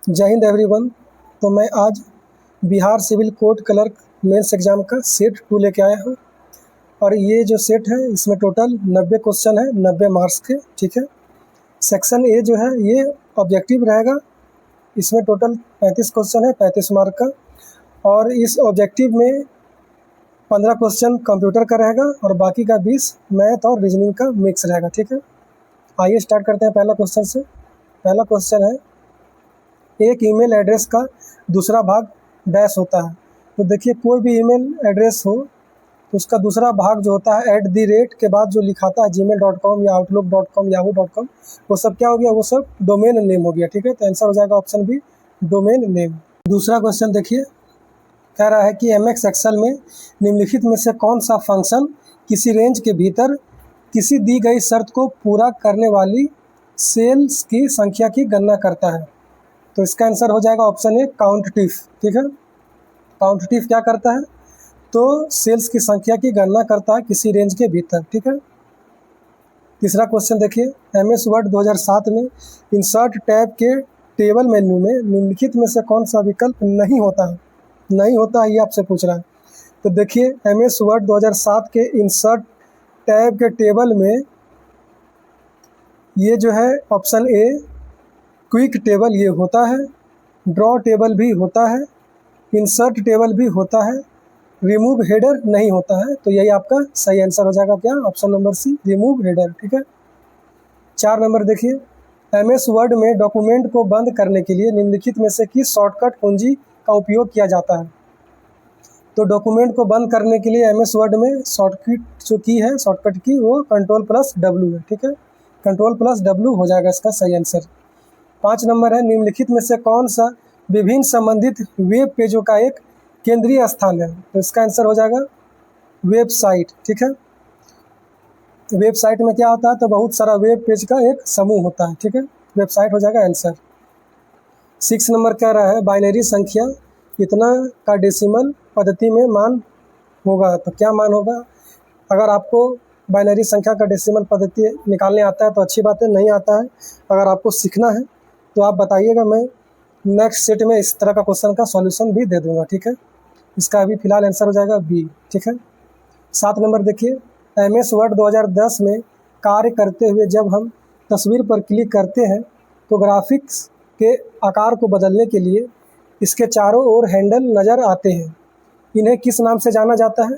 जय हिंद एवरीवन। तो मैं आज Bihar civil court clerk mains exam का सेट 2 लेके आया हूँ और ये जो सेट है इसमें टोटल 90 क्वेश्चन है, 90 मार्क्स के। ठीक है। सेक्शन ए जो है ये ऑब्जेक्टिव रहेगा। इसमें टोटल 35 क्वेश्चन है, 35 मार्क का। और इस ऑब्जेक्टिव में 15 क्वेश्चन कंप्यूटर का रहेगा और बाकी का 20 मैथ और रीजनिंग का मिक्स रहेगा। ठीक है। आइए स्टार्ट करते हैं पहला क्वेश्चन से। पहला क्वेश्चन है, एक ईमेल एड्रेस का दूसरा भाग डैश होता है। तो देखिए, कोई भी ईमेल एड्रेस हो तो उसका दूसरा भाग जो होता है @ के बाद जो लिखाता है gmail.com या outlook.com yahoo.com, वो सब क्या हो गया, वो सब डोमेन नेम हो गया। ठीक है। तो आंसर हो जाएगा ऑप्शन बी, डोमेन नेम। दूसरा क्वेश्चन देखिए, कह रहा है कि एमएक्स एक्सेल में निम्नलिखित में से कौन सा फंक्शन किसी रेंज के भीतर किसी दी गई शर्त को पूरा करने वाली सेल्स की संख्या की गणना करता है। तो इसका आंसर हो जाएगा ऑप्शन ए, काउंटटिव। ठीक है। काउंटटिव क्या करता है, तो सेल्स की संख्या की गणना करता है किसी रेंज के भीतर। ठीक है। तीसरा क्वेश्चन देखिए, एमएस वर्ड 2007 में इंसर्ट टैब के टेबल मेन्यू में निम्नलिखित में से कौन सा विकल्प नहीं होता है। नहीं होता है, ये आपसे पूछ रहा है। तो देखिए, एमएस वर्ड 2007 के इंसर्ट टैब के टेबल में ये जो है ऑप्शन ए, क्विक टेबल ये होता है, ड्रॉ टेबल भी होता है, इंसर्ट टेबल भी होता है, रिमूव हेडर नहीं होता है। तो यही आपका सही आंसर हो जाएगा, क्या, option number C, remove header. ठीक है। 4 नंबर देखिए, एमएस वर्ड में डॉक्यूमेंट को बंद करने के लिए निम्नलिखित में से किस शॉर्टकट कुंजी का उपयोग किया जाता है। तो डॉक्यूमेंट को बंद करने के लिए एमएस वर्ड में शॉर्टकट जो की है, शॉर्टकट की, वो Ctrl+W है। ठीक है। Ctrl+W हो जाएगा इसका सही आंसर। 5 नंबर है, निम्नलिखित में से कौन सा विभिन्न संबंधित वेब पेजों का एक केंद्रीय स्थान है। तो इसका आंसर हो जाएगा वेबसाइट। ठीक है। वेबसाइट में क्या होता है, तो बहुत सारा वेब पेज का एक समूह होता है। ठीक है। वेबसाइट हो जाएगा आंसर। 6 नंबर कह रहा है, बाइनरी संख्या कितना का डेसिमल पद्धति में मान होगा। तो क्या मान होगा। अगर आपको बाइनरी संख्या का डेसिमल पद्धति निकालने आता है तो अच्छी बात है, नहीं आता है, अगर आपको सीखना है तो आप बताइएगा, मैं नेक्स्ट सेट में इस तरह का क्वेश्चन का सॉल्यूशन भी दे दूंगा। ठीक है। इसका अभी फिलहाल आंसर हो जाएगा बी। ठीक है। 7 नंबर देखिए, एमएस वर्ड 2010 में कार्य करते हुए जब हम तस्वीर पर क्लिक करते हैं तो ग्राफिक्स के आकार को बदलने के लिए इसके चारों ओर हैंडल नज़र आते हैं। इन्हें किस नाम से जाना जाता है,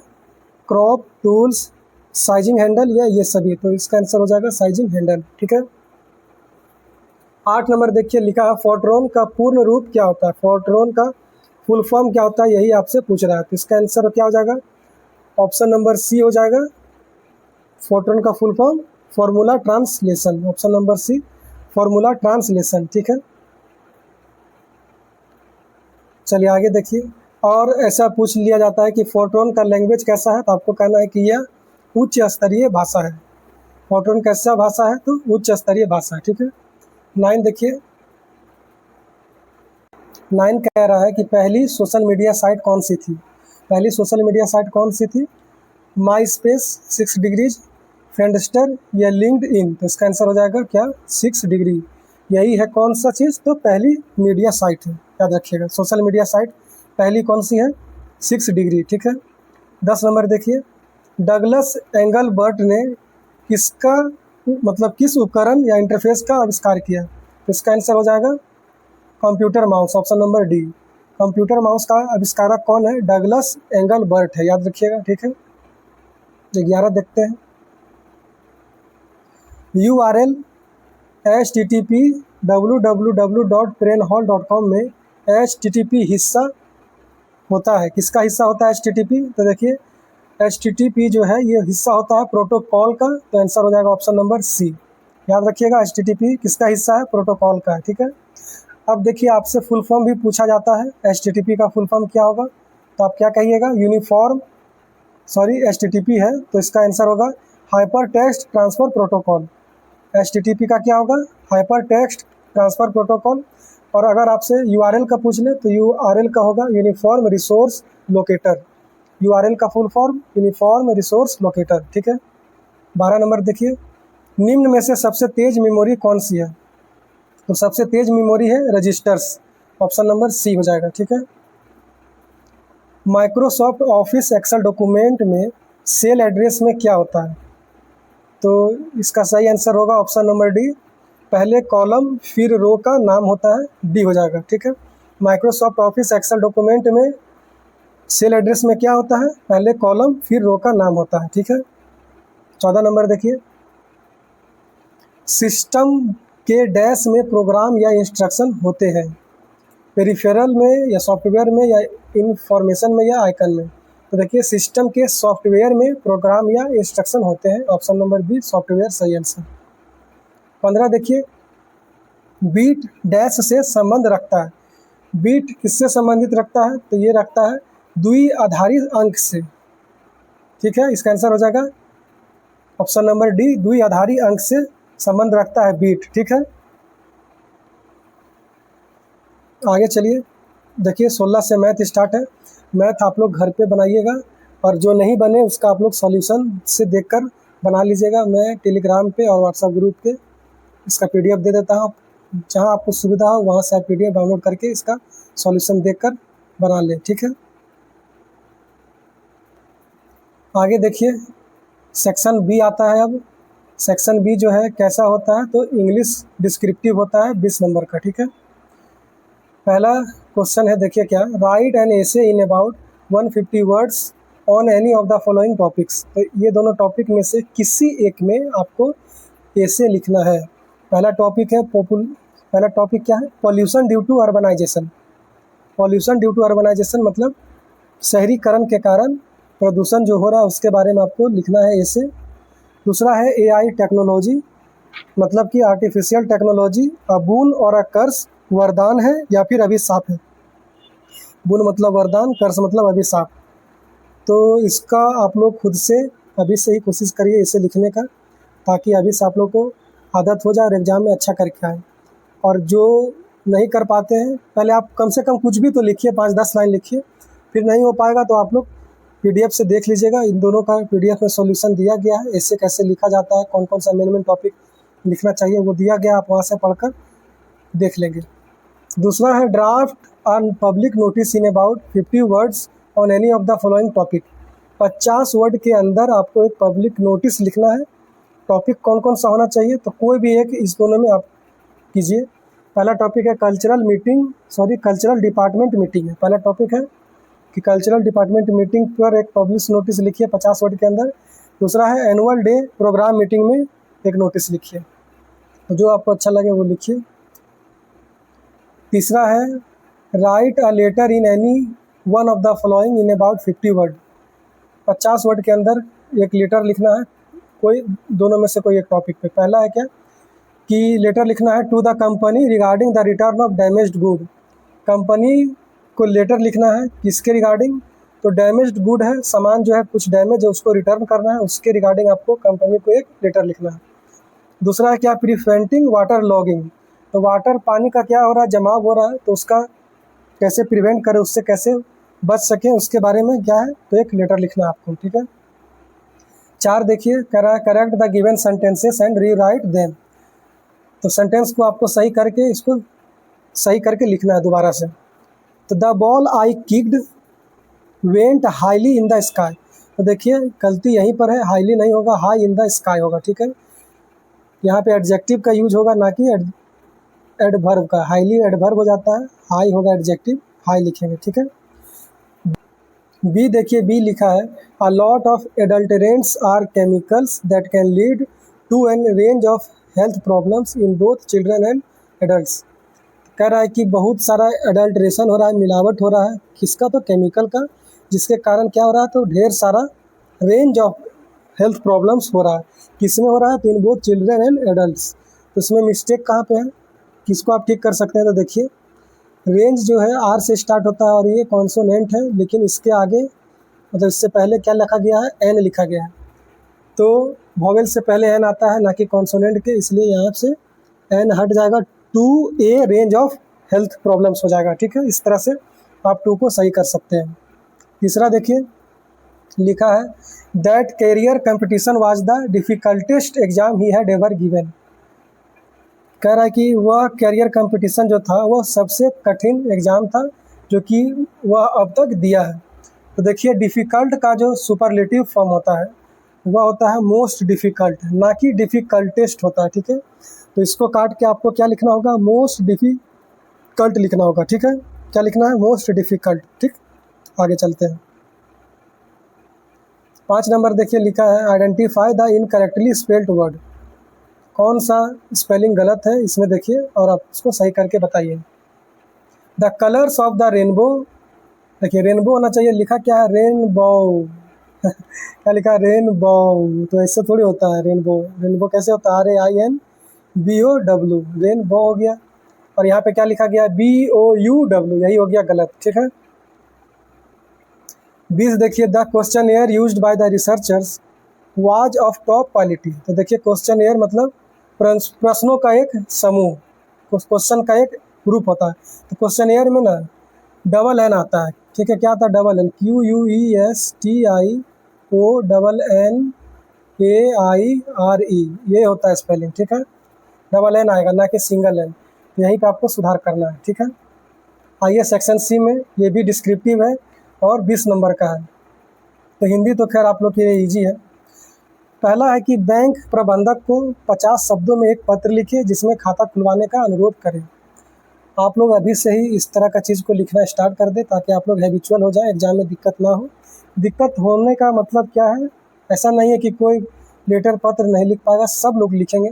क्रॉप, टूल्स, साइजिंग हैंडल या ये सभी। तो इसका आंसर हो जाएगा साइजिंग हैंडल। ठीक है। 8 नंबर देखिए, लिखा है फोर्ट्रॉन का पूर्ण रूप क्या होता है। फोर्ट्रॉन का फुल फॉर्म क्या होता है, यही आपसे पूछ रहा है। तो इसका आंसर क्या हो जाएगा, ऑप्शन नंबर सी हो जाएगा। फोर्ट्रॉन का full form formula translation, option number C, formula translation. ठीक है। चलिए आगे देखिए, और ऐसा पूछ लिया जाता है कि फोर्ट्रॉन का लैंग्वेज कैसा है, तो आपको कहना है कि यह उच्च स्तरीय भाषा है। फोर्ट्रॉन कैसा भाषा है, तो उच्च स्तरीय भाषा है। ठीक है। 9 देखिए, 9 कह रहा है कि पहली सोशल मीडिया साइट कौन सी थी। पहली सोशल मीडिया साइट कौन सी थी, माई स्पेस, 6 डिग्रीज, फ्रेंडस्टर या लिंक्डइन। तो इसका आंसर हो जाएगा क्या, 6 डिग्री। यही है कौन सा चीज़, तो पहली मीडिया साइट है, याद रखिएगा। सोशल मीडिया साइट पहली कौन सी है, 6 डिग्री। ठीक है। 10 नंबर देखिए, डगलस एंगलबर्ट ने किसका मतलब किस उपकरण या इंटरफेस का आविष्कार किया। तो इसका आंसर हो जाएगा computer mouse, option number D. Computer mouse का आविष्कारक कौन है, डगलस एंगलबर्ट है, याद रखिएगा। ठीक है। 11 देखते हैं, URL http www.brainhall.com में http हिस्सा होता है, किसका हिस्सा होता है http। तो देखिए, http जो है ये हिस्सा होता है प्रोटोकॉल का। तो आंसर हो जाएगा ऑप्शन नंबर सी, याद रखिएगा। http किसका हिस्सा है, प्रोटोकॉल का है। ठीक है। अब देखिए, आपसे फुल फॉर्म भी पूछा जाता है, http का फुल फॉर्म क्या होगा। तो आप क्या कहिएगा, http है, तो इसका आंसर होगा hyper text transfer protocol. http का क्या होगा, हाइपर टेक्स्ट ट्रांसफ़र प्रोटोकॉल। और अगर आपसे URL का पूछ ले तो URL का होगा यूनिफॉर्म रिसोर्स लोकेटर। URL का full form uniform resource locator. ठीक है। 12 नंबर देखिए, निम्न में से सबसे तेज़ मेमोरी कौन सी है। तो सबसे तेज़ मेमोरी है रजिस्टर्स, ऑप्शन नंबर सी हो जाएगा, ठीक है। माइक्रोसॉफ्ट ऑफिस एक्सेल डॉक्यूमेंट में सेल एड्रेस में क्या होता है? तो इसका सही आंसर होगा ऑप्शन नंबर डी, पहले कॉलम फिर रो का नाम होता है, डी हो जाएगा, ठीक है। माइक्रोसॉफ्ट ऑफिस एक्सेल डॉक्यूमेंट में सेल एड्रेस में क्या होता है? पहले कॉलम फिर रो का नाम होता है, ठीक है। 14 नंबर देखिए, सिस्टम के डैश में प्रोग्राम या इंस्ट्रक्शन होते हैं, पेरिफेरल में या सॉफ्टवेयर में या इंफॉर्मेशन में या आइकन में? तो देखिए सिस्टम के सॉफ्टवेयर में प्रोग्राम या इंस्ट्रक्शन होते हैं, ऑप्शन नंबर बी सॉफ्टवेयर सही आंसर। 15 देखिए, बीट डैश से संबंध रखता है, बीट किससे संबंधित रखता है? तो ये रखता है द्विआधारी अंक से, ठीक है। इसका आंसर हो जाएगा ऑप्शन नंबर डी, द्विआधारी अंक से संबंध रखता है बीट, ठीक है। आगे चलिए, देखिए 16 से मैथ स्टार्ट है। मैथ आप लोग घर पे बनाइएगा और जो नहीं बने उसका आप लोग सॉल्यूशन से देखकर बना लीजिएगा। मैं टेलीग्राम पे और व्हाट्सएप ग्रुप पे इसका पीडीएफ दे देता हूँ, जहाँ आपको सुविधा हो वहाँ से आप पीडीएफ डाउनलोड करके इसका सॉल्यूशन देखकर बना लें, ठीक है। आगे देखिए, सेक्शन बी आता है। अब सेक्शन बी जो है कैसा होता है? तो इंग्लिश डिस्क्रिप्टिव होता है 20 नंबर का, ठीक है। पहला क्वेश्चन है, देखिए क्या, right an essay in about 150 words on any of the following topics. तो ये दोनों टॉपिक में से किसी एक में आपको एसे लिखना है। पहला टॉपिक है पहला टॉपिक क्या है? Pollution due to urbanisation. Pollution due to urbanisation मतलब शहरीकरण के कारण प्रदूषण जो हो रहा है उसके बारे में आपको लिखना है एसे। दूसरा है एआई टेक्नोलॉजी, मतलब कि आर्टिफिशियल टेक्नोलॉजी, अ बून और अ कर्स, वरदान है या फिर अभिशाप है। बून मतलब वरदान, कर्स मतलब अभिशाप। तो इसका आप लोग खुद से अभी से ही कोशिश करिए इसे लिखने का, ताकि अभी से आप लोग को आदत हो जाए और एग्ज़ाम में अच्छा करके आए। और जो नहीं कर पाते हैं, पहले आप कम से कम कुछ भी तो लिखिए, 5-10 लाइन लिखिए। फिर नहीं हो पाएगा तो आप लोग पीडीएफ से देख लीजिएगा, इन दोनों का पीडीएफ में सॉल्यूशन दिया गया है, ऐसे कैसे लिखा जाता है, कौन कौन सा अमेंडमेंट टॉपिक लिखना चाहिए वो दिया गया, आप वहाँ से पढ़कर देख लेंगे। दूसरा है draft on public notice in about 50 words on any of the following topic. 50 word के अंदर आपको एक पब्लिक नोटिस लिखना है। टॉपिक कौन कौन सा होना चाहिए? तो कोई भी एक इस दोनों में आप कीजिए। पहला टॉपिक है कल्चरल डिपार्टमेंट मीटिंग है। पहला टॉपिक है कि कल्चरल डिपार्टमेंट मीटिंग पर एक पब्लिश नोटिस लिखिए 50 वर्ड के अंदर। दूसरा है एनुअल डे प्रोग्राम मीटिंग में एक नोटिस लिखिए, तो जो आपको अच्छा लगे वो लिखिए। तीसरा है write a letter in any one of the following in about 50 word. 50 word के अंदर एक लेटर लिखना है, कोई दोनों में से कोई एक टॉपिक पे। पहला है क्या कि लेटर लिखना है to the company regarding the return of damaged good. Company को लेटर लिखना है किसके रिगार्डिंग? तो डैमेज्ड गुड है, सामान जो है कुछ डैमेज है उसको रिटर्न करना है, उसके रिगार्डिंग आपको कंपनी को एक लेटर लिखना है। दूसरा है क्या प्रिवेंटिंग वाटर लॉगिंग। तो वाटर पानी का क्या हो रहा है, जमाव हो रहा है, तो उसका कैसे प्रिवेंट करें, उससे कैसे बच सकें, उसके बारे में क्या है तो एक लेटर लिखना है आपको, ठीक है। 4 देखिए, correct the given sentences and rewrite them. तो सेंटेंस को आपको सही करके इसको सही करके लिखना है दोबारा से। तो the ball I kicked went highly in the sky. तो देखिए गलती यहीं पर है, हाईली नहीं होगा, हाई इन द स्काई होगा, ठीक है। यहाँ पे एडजेक्टिव का यूज होगा ना कि एडवर्ब का। हाईली एडवर्ब हो जाता है, हाई होगा एडजेक्टिव, हाई लिखेंगे, ठीक है। बी देखिए, बी लिखा है a lot of adulterants or chemicals that can lead to an range of health problems in both children and adults. कह रहा है कि बहुत सारा एडल्ट्रेशन हो रहा है, मिलावट हो रहा है, किसका? तो केमिकल का, जिसके कारण क्या हो रहा है तो ढेर सारा रेंज ऑफ हेल्थ प्रॉब्लम्स हो रहा है। किस में हो रहा है? तो इन बोथ चिल्ड्रन एंड एडल्ट्स। तो इसमें मिस्टेक कहाँ पे है, किसको आप ठीक कर सकते हैं? तो देखिए रेंज जो है आर से स्टार्ट होता है और ये कॉन्सोनेंट है, लेकिन इसके आगे मतलब इससे पहले क्या लिखा गया है? एन लिखा गया है। तो वॉवेल से पहले एन आता है ना कि कॉन्सोनेंट के, इसलिए यहाँ से एन हट जाएगा, to a range of health problems हो जाएगा, ठीक है। इस तरह से आप टू को सही कर सकते हैं। तीसरा देखिए लिखा है that career competition was the difficultest exam he had ever given. कह रहा है कि वह कैरियर कंपटीशन जो था वह सबसे कठिन एग्ज़ाम था जो कि वह अब तक दिया है। तो देखिए डिफ़िकल्ट का जो सुपरलेटिव फॉर्म होता है वह होता है मोस्ट डिफ़िकल्ट, ना कि डिफ़िकल्टेस्ट होता है, ठीक है। तो इसको काट के आपको क्या लिखना होगा, मोस्ट डिफ़िकल्ट लिखना होगा, ठीक है। क्या लिखना है, मोस्ट डिफ़िकल्ट, ठीक। आगे चलते हैं। 5 नंबर देखिए लिखा है identify the incorrectly spelled word. कौन सा स्पेलिंग गलत है इसमें देखिए और आप उसको सही करके बताइए। The colours of the rainbow, देखिए रेनबो होना चाहिए, लिखा क्या है, रेनबो। क्या लिखा है, रेनबो। तो ऐसे थोड़ी होता है रेनबो, रेनबो कैसे होता है, RAINBOW, रेनबो हो गया। और यहाँ पे क्या लिखा गया, BOUW, यही हो गया गलत, ठीक है। 20 देखिए the question air used by the researchers was of top quality. तो देखिए क्वेश्चन एयर मतलब प्रश्नों का एक समूह, क्वेश्चन का एक ग्रुप होता है। तो क्वेश्चन एयर में ना डबल एन आता है, ठीक है। क्या आता है, डबल एन, QUESTIONAIRE, ये होता है स्पेलिंग, ठीक है। डबल एन आएगा ना कि सिंगल एन, यहीं पे आपको सुधार करना है, ठीक है। आइए सेक्शन सी में, ये भी डिस्क्रिप्टिव है और 20 नंबर का है। तो हिंदी तो खैर आप लोग के लिए ईजी है। पहला है कि बैंक प्रबंधक को 50 शब्दों में एक पत्र लिखे जिसमें खाता खुलवाने का अनुरोध करें। आप लोग अभी से ही इस तरह का चीज़ को लिखना स्टार्ट कर दें ताकि आप लोग हैबिचुअल हो जाए, एग्जाम में दिक्कत ना हो। दिक्कत होने का मतलब क्या है, ऐसा नहीं है कि कोई लेटर पत्र नहीं लिख पाएगा, सब लोग लिखेंगे।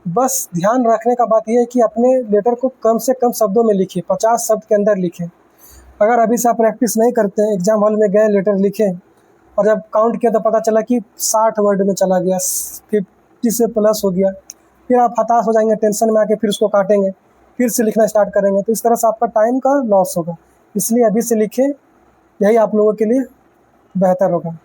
बस ध्यान रखने का बात यह है कि अपने लेटर को कम से कम शब्दों में लिखिए, 50 शब्द के अंदर लिखें। अगर अभी से आप प्रैक्टिस नहीं करते हैं, एग्जाम हॉल में गए, लेटर लिखे और जब काउंट किया तो पता चला कि 60 वर्ड में चला गया, 50 से प्लस हो गया, फिर आप हताश हो जाएंगे, टेंशन में आके फिर उसको काटेंगे, फिर से लिखना स्टार्ट करेंगे, तो इस तरह से आपका टाइम का लॉस होगा। इसलिए अभी से लिखें, यही आप लोगों के लिए बेहतर होगा।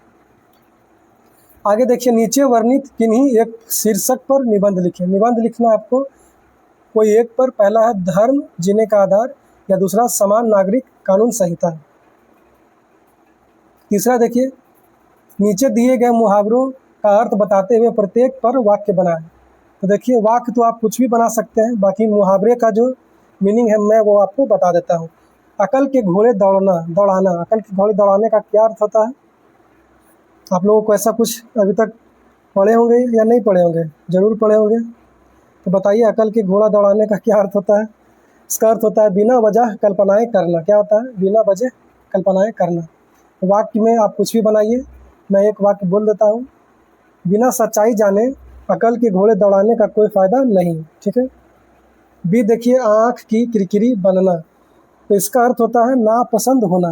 आगे देखिए नीचे वर्णित किन्हीं एक शीर्षक पर निबंध लिखें। निबंध लिखना आपको कोई एक पर, पहला है धर्म जीने का आधार, या दूसरा समान नागरिक कानून संहिता। तीसरा देखिए नीचे दिए गए मुहावरों का अर्थ बताते हुए प्रत्येक पर वाक्य बनाएं। तो देखिए वाक्य तो आप कुछ भी बना सकते हैं, बाकी मुहावरे का जो मीनिंग है मैं वो आपको बता देता हूँ। अकल के घोड़े दौड़ाना, अकल के घोड़े दौड़ाने का क्या अर्थ होता है? आप लोगों को ऐसा कुछ अभी तक पढ़े होंगे या नहीं पढ़े होंगे, ज़रूर पढ़े होंगे। तो बताइए अकल के घोड़ा दौड़ाने का क्या अर्थ होता है? इसका अर्थ होता है बिना वजह कल्पनाएं करना। क्या होता है? बिना वजह कल्पनाएं करना। वाक्य में आप कुछ भी बनाइए, मैं एक वाक्य बोल देता हूँ। बिना सच्चाई जाने अकल के घोड़े दौड़ाने का कोई फ़ायदा नहीं, ठीक है। बी देखिए आँख की किरकिरी बनना, तो इसका अर्थ होता है नापसंद होना,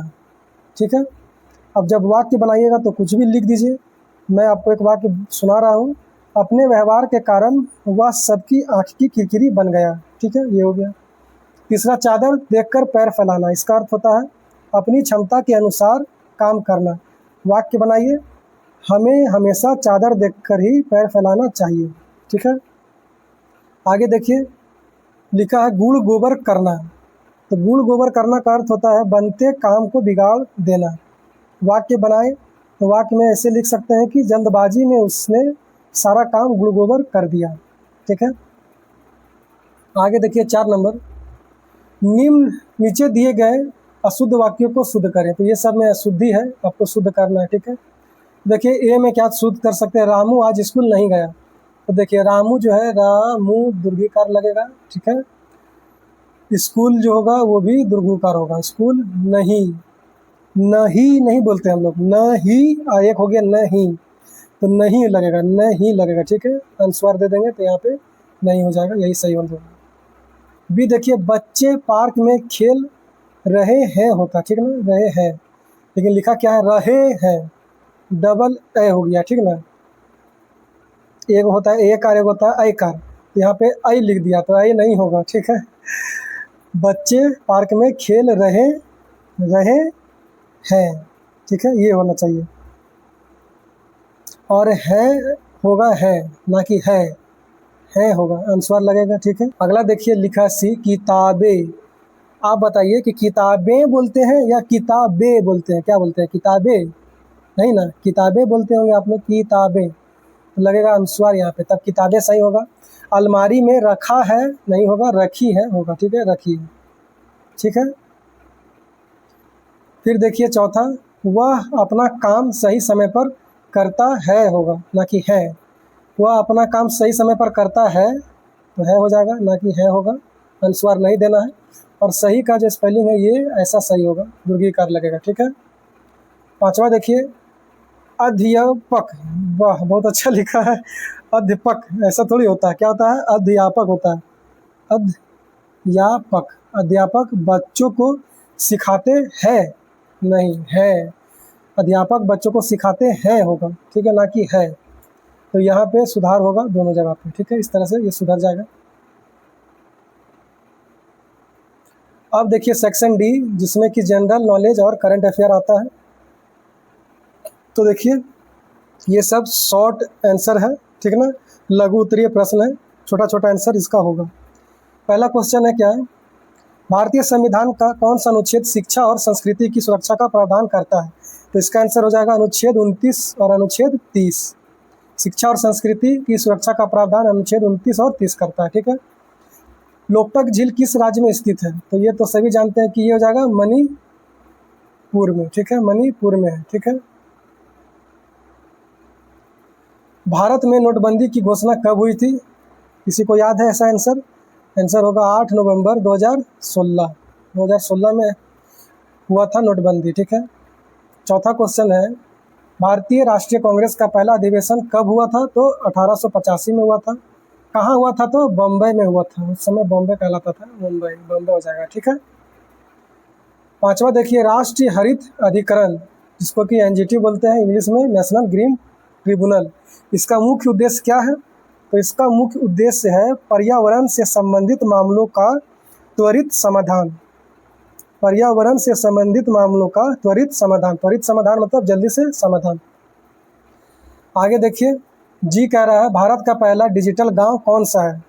ठीक है। अब जब वाक्य बनाइएगा तो कुछ भी लिख दीजिए। मैं आपको एक वाक्य सुना रहा हूँ, अपने व्यवहार के कारण वह सबकी आँख की किरकिरी बन गया, ठीक है, ये हो गया। तीसरा चादर देखकर पैर फैलाना, इसका अर्थ होता है अपनी क्षमता के अनुसार काम करना। वाक्य बनाइए, हमें हमेशा चादर देखकर ही पैर फैलाना चाहिए, ठीक है। आगे देखिए लिखा है गुड़ गोबर करना, तो गुड़ गोबर करना का अर्थ होता है बनते काम को बिगाड़ देना। वाक्य बनाएं, तो वाक्य में ऐसे लिख सकते हैं कि जल्दबाजी में उसने सारा काम गुड़ गोबर कर दिया, ठीक है। आगे देखिए 4 नंबर, निम्न नीचे दिए गए अशुद्ध वाक्यों को शुद्ध करें। तो ये सब में अशुद्धि है, आपको शुद्ध करना है, ठीक है। देखिए ए में क्या शुद्ध कर सकते हैं, रामू आज स्कूल नहीं गया। तो देखिए रामू जो है, रामू दीर्घिकार लगेगा, ठीक है। स्कूल जो होगा वो भी दीर्घिकार होगा, स्कूल नहीं, नहीं नहीं बोलते हम लोग, नहीं, एक हो गया नहीं, तो नहीं लगेगा, नहीं लगेगा, ठीक है। अनुस्वार दे देंगे तो यहाँ पे नहीं हो जाएगा, यही सही होगा। बी देखिए बच्चे पार्क में खेल रहे हैं होता, ठीक है ना, रहे हैं, लेकिन लिखा क्या है, रहे हैं, डबल ए हो गया, ठीक ना। एक होता है ए कार, एक होता है आई कार, तो यहाँ पे आई लिख दिया तो आई नहीं होगा, ठीक है। बच्चे पार्क में खेल रहे हैं, ठीक है, ये होना चाहिए। और है होगा है, ना कि है होगा, अनुस्वार लगेगा, ठीक है। अगला देखिए लिखा सी किताबें। आप बताइए कि किताबें बोलते हैं या किताबें बोलते हैं, क्या बोलते हैं, किताबें नहीं ना, किताबें बोलते होंगे आप लोग, किताबें, तो लगेगा अनुस्वार यहाँ पे, तब किताबें सही होगा। अलमारी में रखा है नहीं होगा, रखी है होगा, ठीक है, रखी है, ठीक है। फिर देखिए चौथा, वह अपना काम सही समय पर करता है होगा, ना कि है। वह अपना काम सही समय पर करता है तो है हो जाएगा, ना कि है होगा, अनुस्वार नहीं देना है। और सही का जो स्पेलिंग है ये ऐसा सही होगा, दुर्घीकार लगेगा, ठीक है। पांचवा देखिए, अध्यापक, वाह बहुत अच्छा लिखा है, अध्यापक ऐसा थोड़ी होता है, क्या होता है, अध्यापक होता है, अध्यापक। अध्यापक बच्चों को सिखाते हैं, नहीं है, अध्यापक बच्चों को सिखाते हैं होगा, ठीक है, ना कि है। तो यहाँ पे सुधार होगा दोनों जगह पे, ठीक है, इस तरह से ये सुधर जाएगा। अब देखिए सेक्शन डी, जिसमें कि जनरल नॉलेज और करंट अफेयर आता है। तो देखिए ये सब शॉर्ट आंसर है, ठीक है ना, लघु उत्तरीय प्रश्न है, छोटा छोटा आंसर इसका होगा। पहला क्वेश्चन है क्या है, भारतीय संविधान का कौन सा अनुच्छेद शिक्षा और संस्कृति की सुरक्षा का प्रावधान करता है? तो इसका आंसर हो जाएगा अनुच्छेद 29 और अनुच्छेद 30। शिक्षा और संस्कृति की सुरक्षा का प्रावधान अनुच्छेद 29 और 30 करता है, ठीक है। लोकटक झील किस राज्य में स्थित है? तो ये तो सभी जानते हैं कि ये हो जाएगा मणिपुर में, ठीक है, मणिपुर में है, ठीक है। भारत में नोटबंदी की घोषणा कब हुई थी? किसी को याद है ऐसा आंसर? आंसर होगा 8 नवंबर 2016। 2016 में हुआ था नोटबंदी, ठीक है। चौथा क्वेश्चन है, भारतीय राष्ट्रीय कांग्रेस का पहला अधिवेशन कब हुआ था? तो 1885 में हुआ था। कहाँ हुआ था? तो बम्बई में हुआ था, उस समय बॉम्बे कहलाता था, मुंबई, बम्बई हो जाएगा, ठीक है। पांचवा देखिए, राष्ट्रीय हरित अधिकरण, जिसको कि एनजीटी बोलते हैं इंग्लिश में, नेशनल ग्रीन ट्रिब्यूनल, इसका मुख्य उद्देश्य क्या है? तो इसका मुख्य उद्देश्य है पर्यावरण से संबंधित मामलों का त्वरित समाधान। पर्यावरण से संबंधित मामलों का त्वरित समाधान, त्वरित समाधान मतलब जल्दी से समाधान। आगे देखिए, जी कह रहा है भारत का पहला डिजिटल गांव कौन सा है?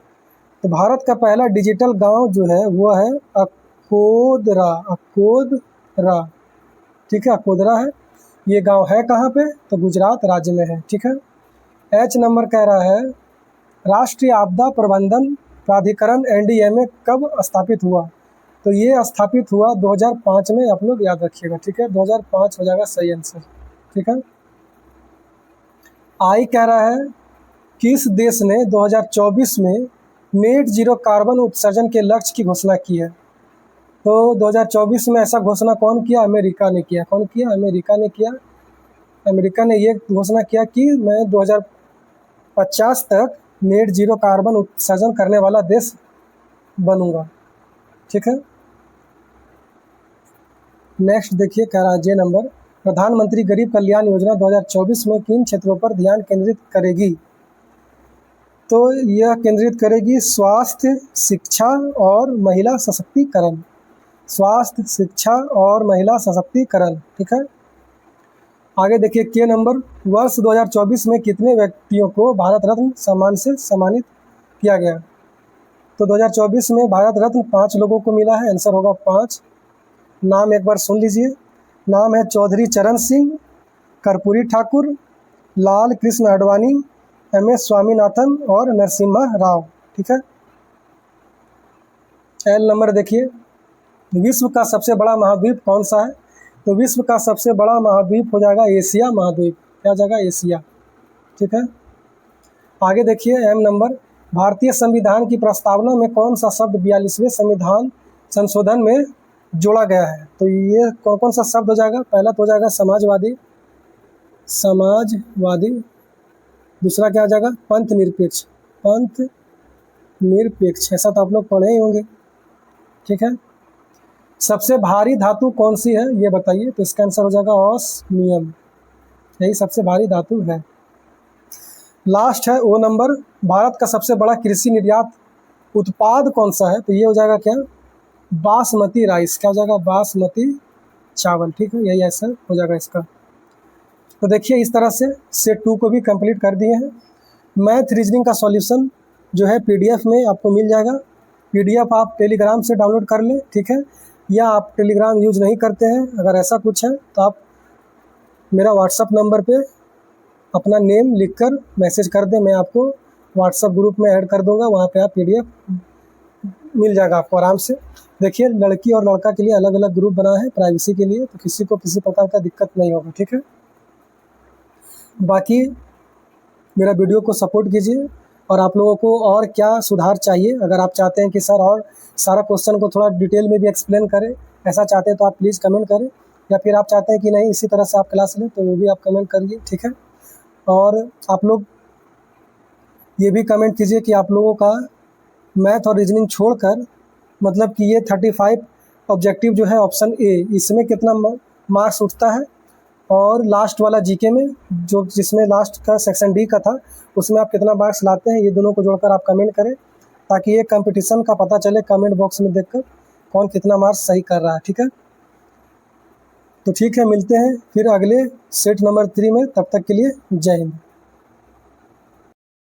तो भारत का पहला डिजिटल गांव जो है वो है अकोदरा, अकोदरा, ठीक है, अकोदरा है। ये गांव है कहाँ पे? तो गुजरात राज्य में है, ठीक है। एच नंबर कह रहा है, राष्ट्रीय आपदा प्रबंधन प्राधिकरण एनडीएमए कब स्थापित हुआ? तो ये स्थापित हुआ 2005 में, आप लोग याद रखिएगा, ठीक है, 2005 हो जाएगा सही आंसर, ठीक है। आई कह रहा है, किस देश ने 2024 में नेट जीरो कार्बन उत्सर्जन के लक्ष्य की घोषणा की है? तो 2024 में ऐसा घोषणा कौन किया? अमेरिका ने किया। कौन किया? अमेरिका ने किया। अमेरिका ने ये घोषणा किया कि मैं 2050 तक नेट जीरो कार्बन उत्सर्जन करने वाला देश बनूंगा, ठीक है। नेक्स्ट देखिए, कह रहा है जे नंबर, प्रधानमंत्री गरीब कल्याण योजना 2024 में किन क्षेत्रों पर ध्यान केंद्रित करेगी? तो यह केंद्रित करेगी स्वास्थ्य, शिक्षा और महिला सशक्तिकरण। स्वास्थ्य, शिक्षा और महिला सशक्तिकरण, ठीक है। आगे देखिए के नंबर, वर्ष 2024 में कितने व्यक्तियों को भारत रत्न सम्मान से सम्मानित किया गया? तो 2024 में भारत रत्न 5 लोगों को मिला है, आंसर होगा 5। नाम एक बार सुन लीजिए, नाम है चौधरी चरण सिंह, कर्पूरी ठाकुर, लाल कृष्ण आडवाणी, MS स्वामीनाथन और नरसिम्हा राव, ठीक है। एल नंबर देखिए, विश्व का सबसे बड़ा महाद्वीप कौन सा है? तो विश्व का सबसे बड़ा महाद्वीप हो जाएगा एशिया महाद्वीप, क्या हो जाएगा? एशिया, ठीक है। आगे देखिए एम नंबर, भारतीय संविधान की प्रस्तावना में कौन सा शब्द 42वें संविधान संशोधन में जोड़ा गया है? तो ये कौन कौन सा शब्द हो जाएगा? पहला तो हो जाएगा समाजवादी, समाजवादी। दूसरा क्या हो जाएगा? पंथ निरपेक्ष, पंथ निरपेक्ष, ऐसा तो आप लोग पढ़े ही होंगे, ठीक है। सबसे भारी धातु कौन सी है ये बताइए? तो इसका आंसर हो जाएगा ऑस्मियम, यही सबसे भारी धातु है। लास्ट है ओ नंबर, भारत का सबसे बड़ा कृषि निर्यात उत्पाद कौन सा है? तो ये हो जाएगा क्या? बासमती राइस, क्या हो जाएगा? बासमती चावल, ठीक है, यही आंसर हो जाएगा इसका। तो देखिए इस तरह से सेट 2 को भी कंप्लीट कर दिए हैं। मैथ रीजनिंग का सॉल्यूशन जो है PDF में आपको मिल जाएगा। PDF आप टेलीग्राम से डाउनलोड कर लें, ठीक है, या आप टेलीग्राम यूज़ नहीं करते हैं, अगर ऐसा कुछ है तो आप मेरा व्हाट्सअप नंबर पे अपना नेम लिखकर मैसेज कर दें, मैं आपको व्हाट्सएप ग्रुप में ऐड कर दूंगा, वहाँ पे आप PDF मिल जाएगा आपको आराम से। देखिए, लड़की और लड़का के लिए अलग अलग ग्रुप बना है प्राइवेसी के लिए, तो किसी को किसी प्रकार का दिक्कत नहीं होगा, ठीक है। बाकी मेरा वीडियो को सपोर्ट कीजिए, और आप लोगों को और क्या सुधार चाहिए, अगर आप चाहते हैं कि सर और सारा क्वेश्चन को थोड़ा डिटेल में भी एक्सप्लेन करें, ऐसा चाहते हैं तो आप प्लीज़ कमेंट करें, या फिर आप चाहते हैं कि नहीं इसी तरह से आप क्लास लें, तो वो भी आप कमेंट करिए, ठीक है। और आप लोग ये भी कमेंट कीजिए कि आप लोगों का मैथ और रीजनिंग छोड़कर, मतलब कि ये 35 ऑब्जेक्टिव जो है ऑप्शन ए, इसमें कितना मार्क्स उठता है, और लास्ट वाला जीके में जो जिसमें लास्ट का सेक्शन डी का था, उसमें आप कितना मार्क्स लाते हैं, ये दोनों को जोड़कर आप कमेंट करें, ताकि ये कंपटीशन का पता चले कमेंट बॉक्स में देखकर कौन कितना मार्क्स सही कर रहा है, ठीक है। तो ठीक है, मिलते हैं फिर अगले सेट नंबर 3 में, तब तक के लिए जय हिंद।